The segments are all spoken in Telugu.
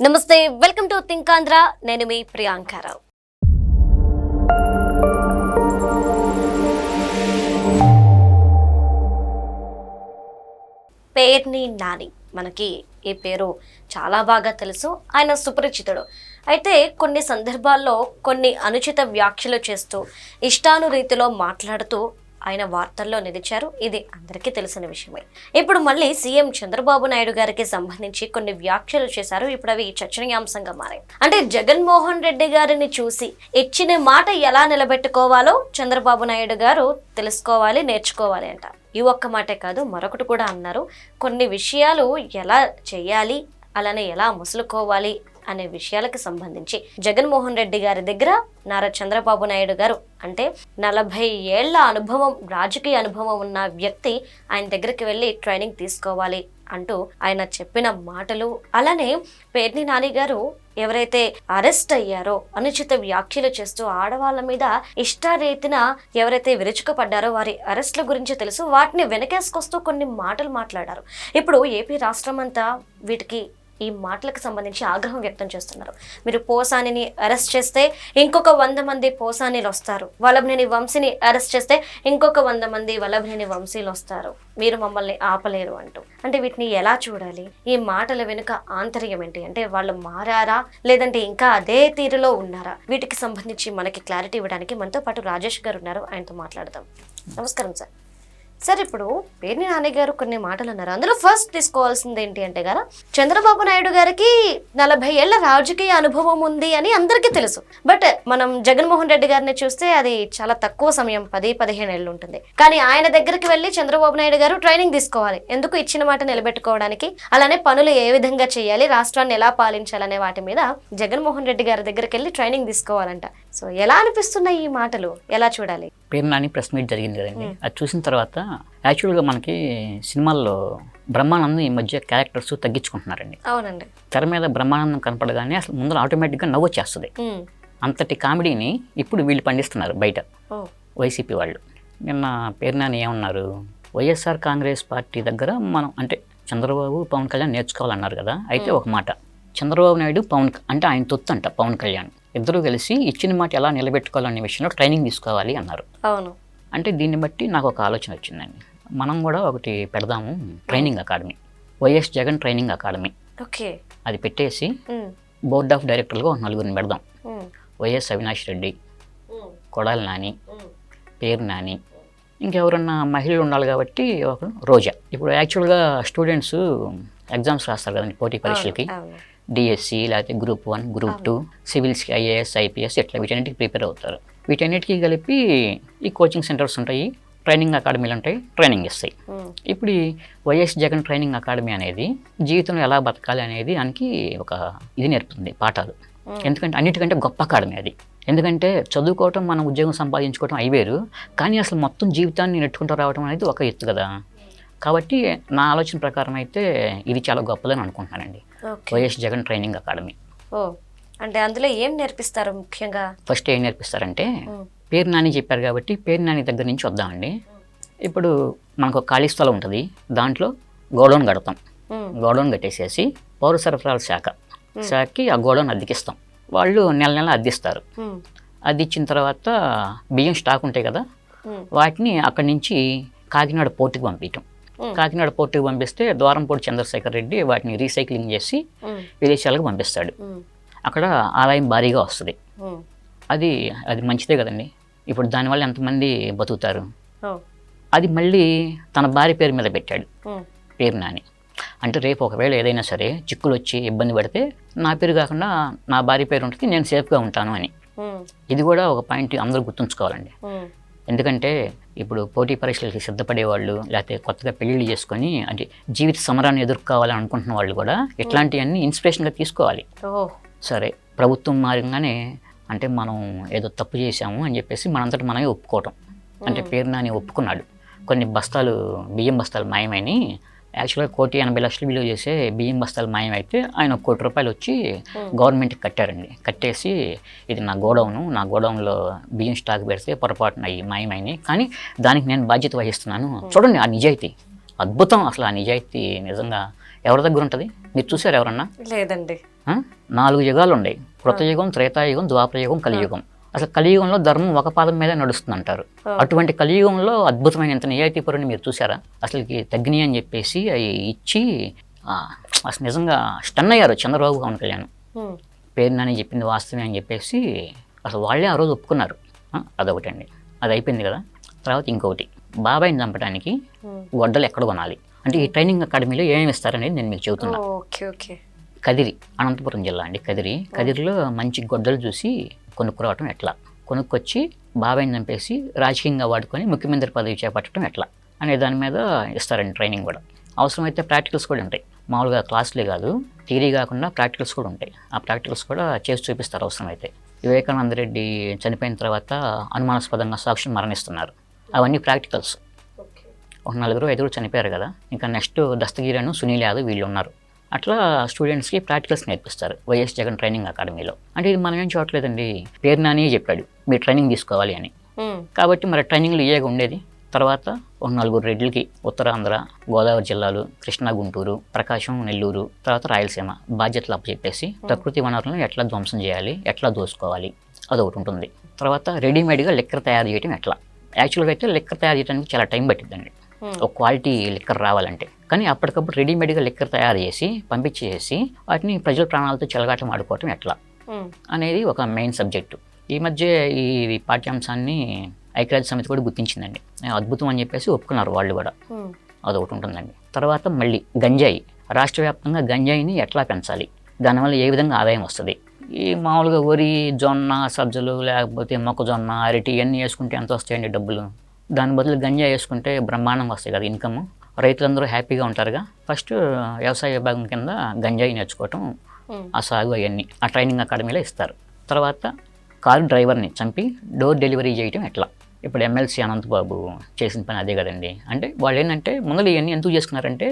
నమస్తే, వెల్కమ్ టు థింక్ ఆంధ్ర. నేను మీ ప్రియాంకారావు. పేర్ని నాని, మనకి ఈ పేరు చాలా బాగా తెలుసు. ఆయన సుపరిచితుడు. అయితే కొన్ని సందర్భాల్లో కొన్ని అనుచిత వ్యాఖ్యలు చేస్తూ ఇష్టానురీతిలో మాట్లాడుతూ ఆయన వార్తల్లో నిలిచారు. ఇది అందరికీ తెలిసిన విషయమే. ఇప్పుడు మళ్ళీ సీఎం చంద్రబాబు నాయుడు గారికి సంబంధించి కొన్ని వ్యాఖ్యలు చేశారు. ఇప్పుడు అవి చర్చనీయాంశంగా మారాయి. అంటే జగన్మోహన్ రెడ్డి గారిని చూసి ఇచ్చిన మాట ఎలా నిలబెట్టుకోవాలో చంద్రబాబు నాయుడు గారు తెలుసుకోవాలి, నేర్చుకోవాలి అంట. ఈ ఒక్క మాటే కాదు, మరొకటి కూడా అన్నారు. కొన్ని విషయాలు ఎలా చేయాలి, అలానే ఎలా ముసులుకోవాలి అనే విషయాలకు సంబంధించి జగన్మోహన్ రెడ్డి గారి దగ్గర నారా చంద్రబాబు నాయుడు గారు, అంటే 40 ఏళ్ల అనుభవం, రాజకీయ అనుభవం ఉన్న వ్యక్తి ఆయన దగ్గరికి వెళ్ళి ట్రైనింగ్ తీసుకోవాలి అంటూ ఆయన చెప్పిన మాటలు. అలానే పేర్ని నాని గారు ఎవరైతే అరెస్ట్ అయ్యారో, అనుచిత వ్యాఖ్యలు చేస్తూ ఆడవాళ్ళ మీద ఇష్టారీతిన ఎవరైతే విరుచుకుపడ్డారో వారి అరెస్ట్ల గురించి తెలుసు. వాటిని వెనకేసుకొస్తూ కొన్ని మాటలు మాట్లాడారు. ఇప్పుడు ఏపీ రాష్ట్రం అంతా వీటికి, ఈ మాటలకు సంబంధించి ఆగ్రహం వ్యక్తం చేస్తున్నారు. మీరు పోసానిని అరెస్ట్ చేస్తే ఇంకొక 100 మంది పోసానీలు వస్తారు, వల్లభనేని వంశీని అరెస్ట్ చేస్తే ఇంకొక 100 మంది వల్లభనేని వంశీలు వస్తారు, మీరు మమ్మల్ని ఆపలేరు అంటూ. అంటే వీటిని ఎలా చూడాలి? ఈ మాటల వెనుక ఆంతర్యం ఏంటి? అంటే వాళ్ళు మారారా, లేదంటే ఇంకా అదే తీరులో ఉన్నారా? వీటికి సంబంధించి మనకి క్లారిటీ ఇవ్వడానికి మనతో పాటు రాజేష్ గారు ఉన్నారు. ఆయనతో మాట్లాడదాం. నమస్కారం సార్. సార్, ఇప్పుడు పేర్ని నాని గారు కొన్ని మాటలు అన్నారు. అందులో ఫస్ట్ తీసుకోవాల్సింది ఏంటి అంటే గారా, చంద్రబాబు నాయుడు గారికి 40 ఏళ్ల రాజకీయ అనుభవం ఉంది అని అందరికీ తెలుసు. బట్ మనం జగన్మోహన్ రెడ్డి గారిని చూస్తే అది చాలా తక్కువ సమయం, 10-15 ఏళ్ళు ఉంటుంది. కానీ ఆయన దగ్గరికి వెళ్ళి చంద్రబాబు నాయుడు గారు ట్రైనింగ్ తీసుకోవాలి. ఎందుకు? ఇచ్చిన మాట నిలబెట్టుకోవడానికి. అలానే పనులు ఏ విధంగా చేయాలి, రాష్ట్రాన్ని ఎలా పాలించాలనే వాటి మీద జగన్మోహన్ రెడ్డి గారి దగ్గరికి వెళ్ళి ట్రైనింగ్ తీసుకోవాలంట. సో ఎలా అనిపిస్తున్నాయి ఈ మాటలు? ఎలా చూడాలి? పేర్ని నాని ప్రెస్ మీట్ జరిగింది కదండి, అది చూసిన తర్వాత యాక్చువల్గా మనకి సినిమాల్లో బ్రహ్మానందం ఈ మధ్య క్యారెక్టర్స్ తగ్గించుకుంటున్నారండి. అవునండి. తెర మీద బ్రహ్మానందం కనపడగానే అసలు ముందర ఆటోమేటిక్గా నవ్వు వచ్చేస్తుంది. అంతటి కామెడీని ఇప్పుడు వీళ్ళు పండిస్తున్నారు బయట, వైసీపీ వాళ్ళు. నిన్న పేర్ని నాని ఏమన్నారు, వైఎస్ఆర్ కాంగ్రెస్ పార్టీ దగ్గర మనం అంటే చంద్రబాబు పవన్ కళ్యాణ్ నేర్చుకోవాలన్నారు కదా. అయితే ఒక మాట, చంద్రబాబు నాయుడు అంటే ఆయన తొత్తు అంట పవన్ కళ్యాణ్. ఇద్దరూ కలిసి ఇచ్చిన మాట ఎలా నిలబెట్టుకోవాలనే విషయంలో ట్రైనింగ్ తీసుకోవాలి అన్నారు. అవును. అంటే దీన్ని బట్టి నాకు ఒక ఆలోచన వచ్చిందండి, మనం కూడా ఒకటి పెడదాము, training academy, YS Jagan training academy. Okay. అది పెట్టేసి బోర్డ్ ఆఫ్ డైరెక్టర్లుగా ఒక 4 పెడదాం. వైఎస్ అవినాష్ రెడ్డి, కొడాలి నాని, పేర్ని నాని, ఇంకెవరన్నా మహిళలు ఉండాలి కాబట్టి ఒక రోజా. ఇప్పుడు యాక్చువల్గా స్టూడెంట్స్ ఎగ్జామ్స్ రాస్తారు కదండి పోటీ పరీక్షలకి, డిఎస్సి లేకపోతే గ్రూప్ 1, గ్రూప్ 2, సివిల్స్కి ఐఏఎస్, ఐపీఎస్, ఇట్లా వీటన్నిటికి ప్రిపేర్ అవుతారు. వీటన్నిటికీ కలిపి ఈ కోచింగ్ సెంటర్స్ ఉంటాయి, ట్రైనింగ్ అకాడమీలు ఉంటాయి, ట్రైనింగ్ ఇస్తాయి. ఇప్పుడు ఈ వైఎస్ జగన్ ట్రైనింగ్ అకాడమీ అనేది జీవితంలో ఎలా బతకాలి అనేది దానికి ఒక ఇది నేర్పుతుంది, పాఠాలు. ఎందుకంటే అన్నిటికంటే గొప్ప అకాడమీ అది. ఎందుకంటే చదువుకోవటం, మనం ఉద్యోగం సంపాదించుకోవటం అయివేరు, కానీ అసలు మొత్తం జీవితాన్ని నెట్టుకుంటూ రావడం అనేది ఒక ఎత్తు కదా. కాబట్టి నా ఆలోచన ప్రకారం అయితే ఇది చాలా గొప్పదని అనుకుంటున్నానండి, వైఎస్ జగన్ ట్రైనింగ్ అకాడమీ. అంటే అందులో ఏం నేర్పిస్తారు ముఖ్యంగా? ఫస్ట్ ఏం నేర్పిస్తారంటే, పేర్ని నాని చెప్పారు కాబట్టి పేర్ని నాని దగ్గర నుంచి వద్దామండి. ఇప్పుడు మనకు ఒక ఖాళీ స్థలం ఉంటుంది, దాంట్లో గోడౌన్ కడతాం. గోడౌన్ కట్టేసేసి పౌర సరఫరాల శాఖకి ఆ గోడౌన్ అద్దెకిస్తాం. వాళ్ళు నెల అద్దెస్తారు. అద్దెచ్చిన తర్వాత బియ్యం స్టాక్ ఉంటాయి కదా, వాటిని అక్కడి నుంచి కాకినాడ పోర్టుకి పంపించటం. కాకినాడ పోర్టుకి పంపిస్తే ద్వారంపూడి చంద్రశేఖర్ రెడ్డి వాటిని రీసైక్లింగ్ చేసి విదేశాలకు పంపిస్తాడు. అక్కడ ఆదాయం భారీగా వస్తుంది. అది మంచిదే కదండి. ఇప్పుడు దానివల్ల ఎంతమంది బతుకుతారు. అది మళ్ళీ తన భార్య పేరు మీద పెట్టాడు పేర్ని నాని. అంటే రేపు ఒకవేళ ఏదైనా సరే చిక్కులు వచ్చి ఇబ్బంది పడితే నా పేరు కాకుండా నా భార్య పేరు ఉంటుంది, నేను సేఫ్గా ఉంటాను అని. ఇది కూడా ఒక పాయింట్ అందరూ గుర్తుంచుకోవాలండి. ఎందుకంటే ఇప్పుడు పోటీ పరీక్షలకి సిద్ధపడే వాళ్ళు, లేకపోతే కొత్తగా పెళ్ళిళ్ళు చేసుకొని అంటే జీవిత సమరాన్ని ఎదుర్కోవాలని అనుకుంటున్న వాళ్ళు కూడా ఇట్లాంటివన్నీ ఇన్స్పిరేషన్గా తీసుకోవాలి. సరే, ప్రభుత్వం మారంగానే అంటే మనం ఏదో తప్పు చేశాము అని చెప్పేసి మనంతటి మనమే ఒప్పుకోవటం. అంటే పేర్ని నాని ఒప్పుకున్నాడు, కొన్ని బియ్యం బస్తాలు మాయమని. యాక్చువల్గా 1,80,00,000 విలువ చేసే బియ్యం బస్తాలు మాయమైతే ఆయన 1 కోటి రూపాయలు వచ్చి గవర్నమెంట్కి కట్టారండి. కట్టేసి ఇది నా గోడౌన్లో బియ్యం స్టాక్ పెడితే పొరపాటున అయ్యి మాయమైనాయి, కానీ దానికి నేను బాధ్యత వహిస్తున్నాను. చూడండి ఆ నిజాయితీ, అద్భుతం. అసలు ఆ నిజాయితీ నిజంగా ఎవరి దగ్గర ఉంటుంది? మీరు చూసారు ఎవరన్నా? లేదండి. 4 యుగాలు ఉన్నాయి. కృతయుగం, త్రేతాయుగం, ద్వాపరయుగం, కలియుగం. అసలు కలియుగంలో ధర్మం ఒక పాదం మీదే నడుస్తుంది అంటారు. అటువంటి కలియుగంలో అద్భుతమైన ఇంత నిజాయితీపరుని మీరు చూసారా? అసలుకి తగ్గినాయి అని చెప్పేసి అవి ఇచ్చి అసలు నిజంగా స్టన్ అయ్యారు చంద్రబాబు, పవన్ కళ్యాణ్. పేరు నాని చెప్పింది వాస్తవమే అని చెప్పేసి అసలు వాళ్ళే ఆ రోజు ఒప్పుకున్నారు. అదొకటండి, అది అయిపోయింది కదా. తర్వాత ఇంకొకటి, బాబాయిని చంపడానికి గొడ్డలు ఎక్కడ కొనాలి అంటే ఈ ట్రైనింగ్ అకాడమీలో ఏమేమి ఇస్తారనేది నేను మీకు చెబుతున్నా. కదిరి, అనంతపురం జిల్లా అండి. కదిరిలో మంచి గొడ్డలు చూసి కొనుక్కురావటం ఎట్లా, కొనుక్కొచ్చి బాబాయిని చంపేసి రాజకీయంగా వాడుకొని ముఖ్యమంత్రి పదవి చేపట్టడం ఎట్లా అనే దాని మీద ఇస్తారండి ట్రైనింగ్ కూడా. అవసరమైతే ప్రాక్టికల్స్ కూడా ఉంటాయి. మామూలుగా క్లాసులే కాదు, థియరీ కాకుండా ప్రాక్టికల్స్ కూడా ఉంటాయి. ఆ ప్రాక్టికల్స్ కూడా చేసి చూపిస్తారు అవసరమైతే. వివేకానంద రెడ్డి చనిపోయిన తర్వాత అనుమానాస్పదంగా సాక్షులు మరణిస్తున్నారు, అవన్నీ ప్రాక్టికల్స్. ఒక 4-5 చనిపోయారు కదా, ఇంకా నెక్స్ట్ దస్తగిరను, సునీల్ యాదవ్ వీళ్ళు ఉన్నారు. అట్లా స్టూడెంట్స్కి ప్రాక్టికల్స్ నేర్పిస్తారు వైఎస్ జగన్ ట్రైనింగ్ అకాడమీలో. అంటే ఇది మనం ఏం చూడట్లేదండి, పేరు నాని చెప్పాడు మీరు ట్రైనింగ్ తీసుకోవాలి అని. కాబట్టి మరి ట్రైనింగ్లు ఇయ్యేగా ఉండేది. తర్వాత ఒక 4 రెడ్లకి ఉత్తరాంధ్ర, గోదావరి జిల్లాలు, కృష్ణా, గుంటూరు, ప్రకాశం, నెల్లూరు, తర్వాత రాయలసీమ బాధ్యతలు అప్పచెప్పేసి ప్రకృతి వనరులను ఎట్లా ధ్వంసం చేయాలి, ఎట్లా దోసుకోవాలి అదొకటి ఉంటుంది. తర్వాత రెడీమేడ్గా లిక్కర్ తయారు చేయడం ఎట్లా. యాక్చువల్గా అయితే లిక్కర్ తయారు చేయడానికి చాలా టైం పట్టిద్దండి ఒక క్వాలిటీ లిక్కర్ రావాలంటే. కానీ అప్పటికప్పుడు రెడీమేడ్గా లిక్కర్ తయారు చేసి పంపించేసి వాటిని ప్రజల ప్రాణాలతో చెలగాటం ఆడుకోవటం ఎట్లా అనేది ఒక మెయిన్ సబ్జెక్టు. ఈ మధ్య ఈ పాఠ్యాంశాన్ని ఐక్యరాజ్య సమితి కూడా గుర్తించిందండి, అద్భుతం అని చెప్పేసి ఒప్పుకున్నారు వాళ్ళు కూడా. అదొకటి ఉంటుందండి. తర్వాత మళ్ళీ గంజాయి, రాష్ట్ర వ్యాప్తంగా గంజాయిని ఎట్లా పెంచాలి, దానివల్ల ఏ విధంగా ఆదాయం వస్తుంది. ఈ మామూలుగా వరి, జొన్న, సజ్జలు, లేకపోతే మొక్కజొన్న, అరటి ఇవన్నీ వేసుకుంటే ఎంత వస్తాయండి డబ్బులు. దాని బదులు గంజాయి వేసుకుంటే బ్రహ్మాండంగా వస్తాయి కదా ఇన్కమ్, రైతులందరూ హ్యాపీగా ఉంటారుగా. ఫస్ట్ వ్యవసాయ విభాగం కింద గంజాయి నేర్చుకోవటం, ఆ సాగు అవన్నీ ఆ ట్రైనింగ్ అకాడమీలో ఇస్తారు. తర్వాత కారు డ్రైవర్ని చంపి డోర్ డెలివరీ చేయటం ఎట్లా. ఇప్పుడు ఎమ్మెల్సీ అనంతబాబు చేసిన పని అదే కదండి. అంటే వాళ్ళు ఏంటంటే ముందర ఇవన్నీ ఎందుకు చేసుకున్నారంటే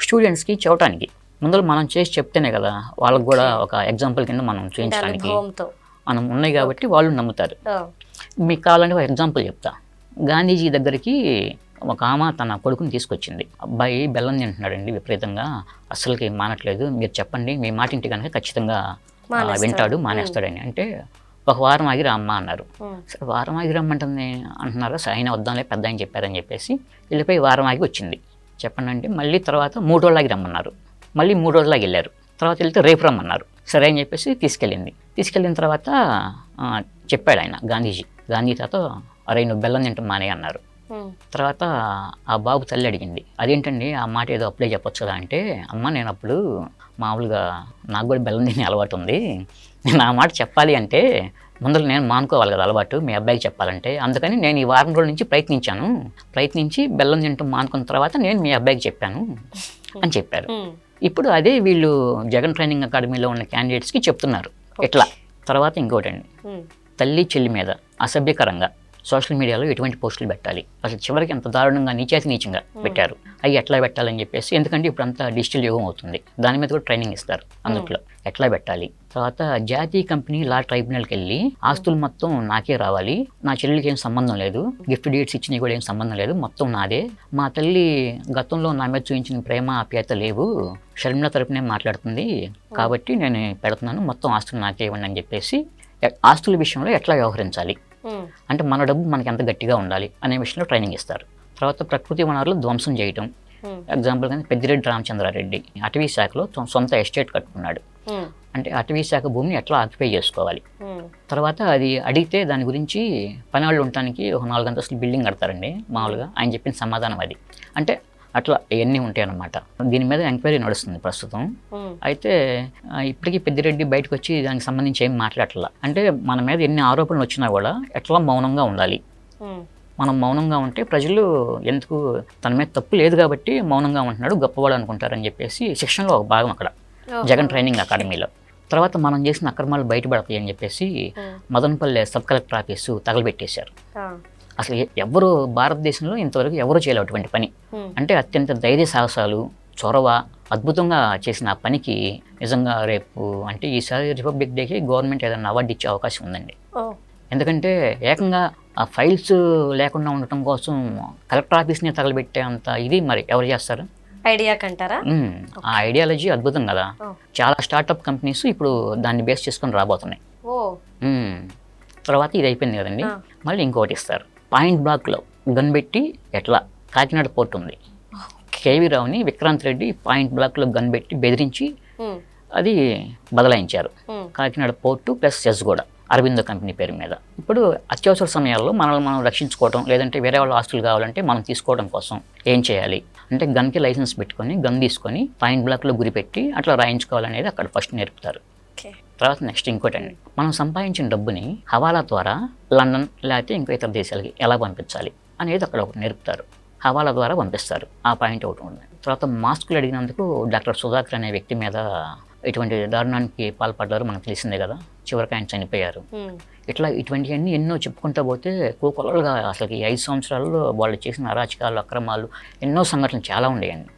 స్టూడెంట్స్కి చెప్పడానికి, ముందర మనం చేసి చెప్తేనే కదా వాళ్ళకు కూడా ఒక ఎగ్జాంపుల్ కింద మనం చేయించడానికి మనం ఉన్నాయి కాబట్టి వాళ్ళు నమ్ముతారు. మీకు కావాలంటే ఒక ఎగ్జాంపుల్ చెప్తా. గాంధీజీ దగ్గరికి ఒక ఆమె తన కొడుకుని తీసుకొచ్చింది. అబ్బాయి బెల్లం తింటున్నాడండి విపరీతంగా, అస్సలకి మానట్లేదు, మీరు చెప్పండి, మీ మాట ఇంటి కనుక ఖచ్చితంగా వింటాడు, మానేస్తాడని. అంటే ఒక వారం ఆగి రమ్మ అన్నారు. సరే వారం ఆగి రమ్మంటుంది అంటున్నారు, ఆయన వద్దాంలే పెద్ద ఆయన చెప్పారని చెప్పేసి వెళ్ళిపోయి వారం ఆగి వచ్చింది. చెప్పండి అంటే మళ్ళీ తర్వాత 3 రోజులు ఆగి రమ్మన్నారు, మళ్ళీ 3 రోజులాగి వెళ్ళారు. తర్వాత వెళ్తే రేపు రమ్మన్నారు, సరే అని చెప్పేసి తీసుకెళ్ళిన తర్వాత చెప్పాడు ఆయన గాంధీ తాత, అరే నువ్వు బెల్లం తింటాం మానే అన్నారు. తర్వాత ఆ బాబు తల్లి అడిగింది, అదేంటండి ఆ మాట ఏదో అప్లై చెప్పొచ్చు కదా అంటే, అమ్మ నేను అప్పుడు మామూలుగా నాకు కూడా బెల్లం తినే అలవాటు ఉంది, నేను ఆ మాట చెప్పాలి అంటే ముందర నేను మానుకోవాలి కదా అలవాటు మీ అబ్బాయికి చెప్పాలంటే, అందుకని నేను ఈ వారం రోజుల నుంచి ప్రయత్నించి బెల్లం తింటాం మానుకున్న తర్వాత నేను మీ అబ్బాయికి చెప్పాను అని చెప్పారు. ఇప్పుడు అదే వీళ్ళు జగన్ ట్రైనింగ్ అకాడమీలో ఉన్న క్యాండిడేట్స్కి చెప్తున్నారు ఎట్లా. తర్వాత ఇంకోటండి, తల్లి చెల్లి మీద అసభ్యకరంగా సోషల్ మీడియాలో ఎటువంటి పోస్టులు పెట్టాలి, అసలు చివరికి ఎంత దారుణంగా నీచంగా పెట్టారు, అవి ఎట్లా పెట్టాలని చెప్పేసి. ఎందుకంటే ఇప్పుడు అంతా డిజిటల్ యుగం అవుతుంది, దాని మీద కూడా ట్రైనింగ్ ఇస్తారు అందులో ఎట్లా పెట్టాలి. తర్వాత జాతీయ కంపెనీ లా ట్రైబ్యునల్కి వెళ్ళి ఆస్తులు మొత్తం నాకే రావాలి, నా చెల్లికి ఏం సంబంధం లేదు, గిఫ్ట్ డేట్స్ ఇచ్చినవి కూడా ఏం సంబంధం లేదు, మొత్తం నాదే, మా తల్లి గతంలో నా మీద చూపించిన ప్రేమ ఆప్యాయత లేవు, షర్మిల తరపునే మాట్లాడుతుంది కాబట్టి నేను పెడుతున్నాను, మొత్తం ఆస్తులు నాకే ఇవ్వండి అని చెప్పేసి ఆస్తుల విషయంలో ఎట్లా వ్యవహరించాలి అంటే మన డబ్బు మనకి ఎంత గట్టిగా ఉండాలి అనే విషయంలో ట్రైనింగ్ ఇస్తారు. తర్వాత ప్రకృతి వనరులు ధ్వంసం చేయటం, ఎగ్జాంపుల్ కానీ పెద్దిరెడ్డి రామచంద్రారెడ్డి అటవీ శాఖలో సొంత ఎస్టేట్ కట్టుకున్నాడు, అంటే అటవీ శాఖ భూమిని ఎట్లా ఆక్యుపై చేసుకోవాలి. తర్వాత అది అడిగితే దాని గురించి పనివాళ్ళు ఉండటానికి ఒక 4 అంతస్తులు బిల్డింగ్ కడతారండి మామూలుగా, ఆయన చెప్పిన సమాధానం అది. అంటే అట్లా ఇవన్నీ ఉంటాయి అన్నమాట. దీని మీద ఎంక్వైరీ నడుస్తుంది ప్రస్తుతం. అయితే ఇప్పటికీ పెద్దిరెడ్డి బయటకు వచ్చి దానికి సంబంధించి ఏం మాట్లాడట్లా. అంటే మన మీద ఎన్ని ఆరోపణలు వచ్చినా కూడా ఎట్లా మౌనంగా ఉండాలి, మనం మౌనంగా ఉంటే ప్రజలు ఎందుకు తన మీద తప్పు లేదు కాబట్టి మౌనంగా ఉంటున్నాడు, గొప్పవాడు అనుకుంటారని చెప్పేసి శిక్షణలో ఒక భాగం అక్కడ జగన్ ట్రైనింగ్ అకాడమీలో. తర్వాత మనం చేసిన అక్రమాలు బయటపడతాయి అని చెప్పేసి మదనపల్లె సబ్ కలెక్టర్ ఆఫీసు తగలబెట్టేశారు. అసలు ఎవరు భారతదేశంలో ఇంతవరకు ఎవరు చేయలేవు అటువంటి పని. అంటే అత్యంత ధైర్య సాహసాలు, చొరవ, అద్భుతంగా చేసిన ఆ పనికి నిజంగా రేపు అంటే ఈసారి రిపబ్లిక్ డేకి గవర్నమెంట్ ఏదైనా అవార్డు ఇచ్చే అవకాశం ఉందండి. ఎందుకంటే ఏకంగా ఆ ఫైల్స్ లేకుండా ఉండటం కోసం కలెక్టర్ ఆఫీస్ని తగలబెట్టే అంత ఇది మరి ఎవరు చేస్తారు. ఐడియా కంటారా? ఆ ఐడియాలజీ అద్భుతం కదా. Oh. చాలా స్టార్టప్ కంపెనీస్ ఇప్పుడు దాన్ని బేస్ చేసుకొని రాబోతున్నాయి. ఓ తర్వాత ఇది అయిపోయింది కదండి, మళ్ళీ ఇంకోటి ఇస్తారు. పాయింట్ బ్లాక్లో గన్ పెట్టి ఎట్లా, కాకినాడ పోర్ట్ ఉంది, కేవీ రావుని విక్రాంత్ రెడ్డి పాయింట్ బ్లాక్లో గన్ పెట్టి బెదిరించి అది బదలాయించారు. కాకినాడ పోర్టు ప్లస్ సెస్ కూడా అరవిందో కంపెనీ పేరు మీద. ఇప్పుడు అత్యవసర సమయాల్లో మనల్ని మనం రక్షించుకోవడం, లేదంటే వేరే వాళ్ళ ఆస్తులు కావాలంటే మనం తీసుకోవడం కోసం ఏం చేయాలి అంటే గన్కి లైసెన్స్ పెట్టుకొని గన్ తీసుకొని పాయింట్ బ్లాక్లో గురి పెట్టి అట్లా రాయించుకోవాలనేది అక్కడ ఫస్ట్ నేర్పుతారు. తర్వాత నెక్స్ట్ ఇంకోటండి, మనం సంపాదించిన డబ్బుని హవాలా ద్వారా లండన్ లేకపోతే ఇంకో ఇతర దేశాలకి ఎలా పంపించాలి అనేది అక్కడ ఒకటి నేర్పుతారు. హవాలా ద్వారా పంపిస్తారు. ఆ పాయింట్ ఒకటి ఉంది. తర్వాత మాస్కులు అడిగినందుకు డాక్టర్ సుధాకర్ అనే వ్యక్తి మీద ఇటువంటి దారుణానికి పాల్పడ్డారు, మనకు తెలిసిందే కదా. చివరికి ఆయన చనిపోయారు. ఇట్లా ఇటువంటివన్నీ ఎన్నో చెప్పుకుంటూ పోతే కోకొలలుగా అసలు ఈ 5 సంవత్సరాల్లో వాళ్ళు చేసిన అరాచకాలు, అక్రమాలు, ఎన్నో సంఘటనలు చాలా ఉండేయండి.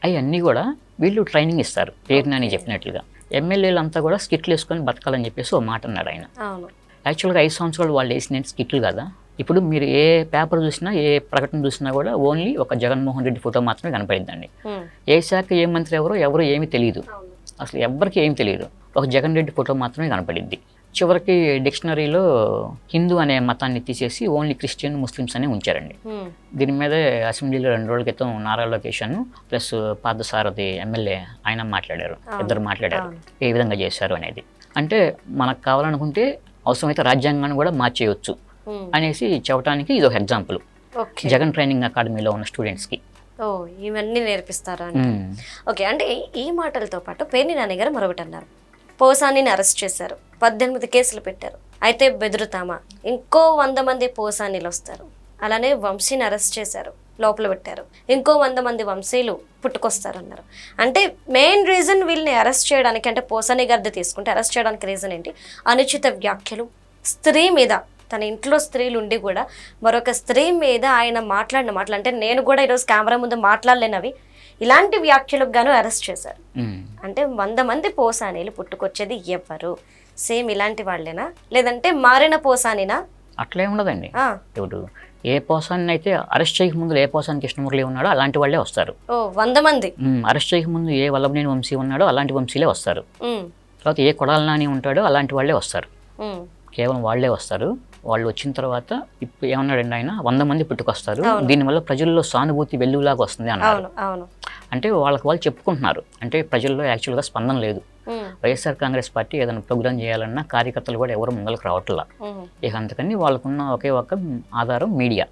అవన్నీ కూడా వీళ్ళు ట్రైనింగ్ ఇస్తారు. పేర్ని నాని చెప్పినట్లుగా ఎమ్మెల్యేలు అంతా కూడా స్కిట్లు వేసుకొని బతకాలని చెప్పేసి ఓ మాట అన్నాడు ఆయన. యాక్చువల్గా 5 సంవత్సరాలు వాళ్ళు వేసిన స్కిట్లు కదా. ఇప్పుడు మీరు ఏ పేపర్ చూసినా, ఏ ప్రకటన చూసినా కూడా ఓన్లీ ఒక జగన్మోహన్ రెడ్డి ఫోటో మాత్రమే కనపడిద్దండి. ఏ శాఖ ఏ మంత్రి ఎవరో ఏమీ తెలియదు, అసలు ఎవ్వరికి ఏం తెలియదు. ఒక జగన్ రెడ్డి ఫోటో మాత్రమే కనపడిద్ది. చివరికి డిక్షనరీలో హిందూ అనే మతాన్ని తీసేసి ఓన్లీ క్రిస్టియన్, ముస్లిమ్స్ అనే ఉంచారండి. దీని మీద అసెంబ్లీలో 2 రోజుల క్రితం నారా లోకేష్ ప్లస్ పార్థసారథి ఎమ్మెల్యే ఆయన మాట్లాడారు. ఇద్దరు మాట్లాడారు ఏ విధంగా చేశారు అనేది. అంటే మనకు కావాలనుకుంటే అవసరమైతే రాజ్యాంగాన్ని కూడా మార్చేయవచ్చు అనేసి చెప్పడానికి ఇది ఒక ఎగ్జాంపుల్ జగన్ ట్రైనింగ్ అకాడమీలో ఉన్న స్టూడెంట్స్కి. ఇవన్నీ నేర్పిస్తారా? ఓకే, అంటే ఈ మాటలతో పాటు పేర్ని నాని గారు మరొకటి అన్నారు. పోసానిని అరెస్ట్ చేశారు, 18 కేసులు పెట్టారు, అయితే బెదురుతామా, ఇంకో 100 మంది పోసానీలు వస్తారు. అలానే వంశీని అరెస్ట్ చేశారు, లోపల పెట్టారు, ఇంకో 100 మంది వంశీలు పుట్టుకొస్తారన్నారు. అంటే మెయిన్ రీజన్ వీళ్ళని అరెస్ట్ చేయడానికి, అంటే పోసాని గారిది తీసుకుంటే అరెస్ట్ చేయడానికి రీజన్ ఏంటి? అనుచిత వ్యాఖ్యలు, స్త్రీ మీద, తన ఇంట్లో స్త్రీలు ఉండి కూడా మరొక స్త్రీ మీద ఆయన మాట్లాడిన మాటలు, అంటే నేను కూడా ఈరోజు కెమెరా ముందు మాట్లాడలేనవి, ఇలాంటి వ్యాఖ్యలకు గాను అరెస్ట్ చేశారు. అంటే 100 మంది పోసానీలు పుట్టుకొచ్చేది ఎవరు? సేమ్ ఇలాంటి వాళ్ళేనా, లేదంటే మారిన పోసానినా? అట్లే ఉండదండి. ఇప్పుడు ఏ పోసాన్ని అయితే అరెస్ట్ చేయకముందు ఏ పోసాని కృష్ణమురళి ఉన్నాడో అలాంటి వాళ్ళే వస్తారు. 100 మంది అరెస్ట్ చేయకముందు ఏ వల్లభనేని వంశీ ఉన్నాడో అలాంటి వంశీలే వస్తారు. తర్వాత ఏ కొడాల నాని ఉంటాడో అలాంటి వాళ్ళే వస్తారు. కేవలం వాళ్ళే వస్తారు. వాళ్ళు వచ్చిన తర్వాత ఇప్పుడు ఏమన్నాడండి ఆయన, 100 మంది పుట్టుకొస్తారు, దీనివల్ల ప్రజల్లో సానుభూతి వెల్లులాగా వస్తుంది అన్నారు. అంటే వాళ్ళు చెప్పుకుంటున్నారు. అంటే ప్రజల్లో యాక్చువల్గా స్పందన లేదు. వైఎస్ఆర్ కాంగ్రెస్ పార్టీ ఏదైనా ప్రోగ్రామ్ చేయాలన్నా కార్యకర్తలు కూడా ఎవరు ముందరకు రావట్లా. ఇక అందుకని వాళ్ళకున్న ఒకే ఒక ఆధారం మీడియా,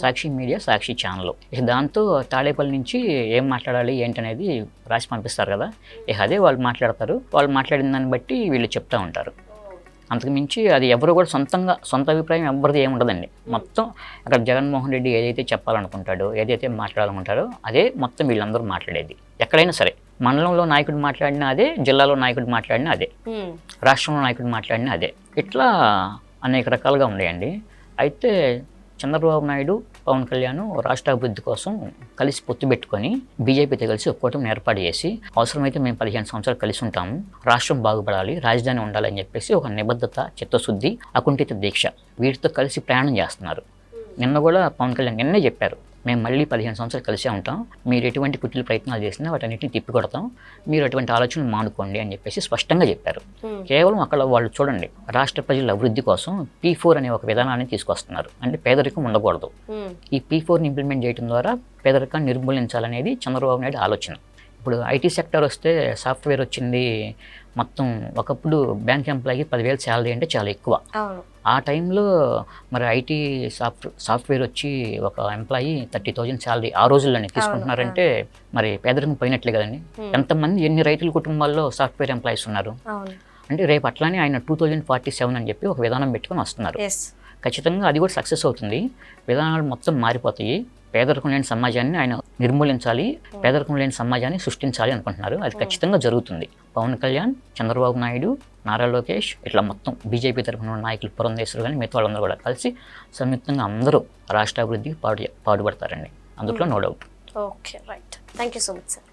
సాక్షి మీడియా, సాక్షి ఛానల్. ఇక దాంతో తాడేపల్లి నుంచి ఏం మాట్లాడాలి ఏంటనేది రాసి పంపిస్తారు కదా. ఇక అదే వాళ్ళు మాట్లాడతారు. వాళ్ళు మాట్లాడిన దాన్ని బట్టి వీళ్ళు చెప్తూ ఉంటారు. అంతకుమించి అది ఎవరు కూడా సొంత అభిప్రాయం ఎవరిది ఏముండదండి. మొత్తం అక్కడ జగన్మోహన్ రెడ్డి ఏదైతే చెప్పాలనుకుంటాడో, ఏదైతే మాట్లాడాలనుకుంటాడో అదే మొత్తం వీళ్ళందరూ మాట్లాడేది. ఎక్కడైనా సరే మండలంలో నాయకుడు మాట్లాడినా అదే, జిల్లాలో నాయకుడు మాట్లాడినా అదే, రాష్ట్రంలో నాయకుడు మాట్లాడినా అదే. ఇట్లా అనేక రకాలుగా ఉన్నాయండి. అయితే చంద్రబాబు నాయుడు, పవన్ కళ్యాణ్ రాష్ట్ర అభివృద్ధి కోసం కలిసి పొత్తు పెట్టుకొని బీజేపీతో కలిసి ఒక కూటమిని ఏర్పాటు చేసి అవసరమైతే మేము 15 సంవత్సరాలు కలిసి ఉంటాము, రాష్ట్రం బాగుపడాలి, రాజధాని ఉండాలని చెప్పేసి ఒక నిబద్ధత, చిత్తశుద్ధి, అకుంఠిత దీక్ష వీటితో కలిసి ప్రయాణం చేస్తున్నారు. నిన్న కూడా పవన్ కళ్యాణ్ నిన్నే చెప్పారు, మేము మళ్ళీ 15 సంవత్సరాలు కలిసే ఉంటాం, మీరు ఎటువంటి కుట్టిల ప్రయత్నాలు చేసినా వాటన్నిటిని తిప్పికొడతాం, మీరు అటువంటి ఆలోచనలు మానుకోండి అని చెప్పేసి స్పష్టంగా చెప్పారు. కేవలం అక్కడ వాళ్ళు చూడండి, రాష్ట్ర ప్రజల అభివృద్ధి కోసం P4 అనే ఒక విధానాన్ని తీసుకొస్తున్నారు. అంటే పేదరికం ఉండకూడదు. ఈ P4ని ఇంప్లిమెంట్ చేయడం ద్వారా పేదరికాన్ని నిర్మూలించాలనేది చంద్రబాబు నాయుడు ఆలోచన. ఇప్పుడు ఐటీ సెక్టర్ వస్తే సాఫ్ట్వేర్ వచ్చింది. మొత్తం ఒకప్పుడు బ్యాంక్ ఎంప్లాయీకి 10,000 శాలరీ అంటే చాలా ఎక్కువ. ఆ టైంలో మరి ఐటీ సాఫ్ట్వేర్ వచ్చి ఒక ఎంప్లాయీ 30,000 శాలరీ ఆ రోజుల్లోనే తీసుకుంటున్నారంటే మరి పేదరికం పోయినట్లే కదండి. ఎంతమంది, ఎన్ని రైతుల కుటుంబాల్లో సాఫ్ట్వేర్ ఎంప్లాయీస్ ఉన్నారు. అంటే రేపు అట్లానే ఆయన 2047 అని చెప్పి ఒక విధానం పెట్టుకొని వస్తున్నారు. ఖచ్చితంగా అది కూడా సక్సెస్ అవుతుంది. విధానాలు మొత్తం మారిపోతాయి. పేదరికం లేని సమాజాన్ని ఆయన నిర్మూలించాలి, పేదరికం లేని సమాజాన్ని సృష్టించాలి అనుకుంటున్నారు. అది ఖచ్చితంగా జరుగుతుంది. పవన్ కళ్యాణ్, చంద్రబాబు నాయుడు, నారా లోకేష్, ఇట్లా మొత్తం బీజేపీ తరఫున ఉన్న నాయకులు, పురంధేశ్వరు కానీ మిగతా వాళ్ళందరూ కూడా కలిసి సంయుక్తంగా అందరూ రాష్ట్ర అభివృద్ధికి పాటుపడతారండి. అందులో no doubt. Okay, right. Thank you so much sir.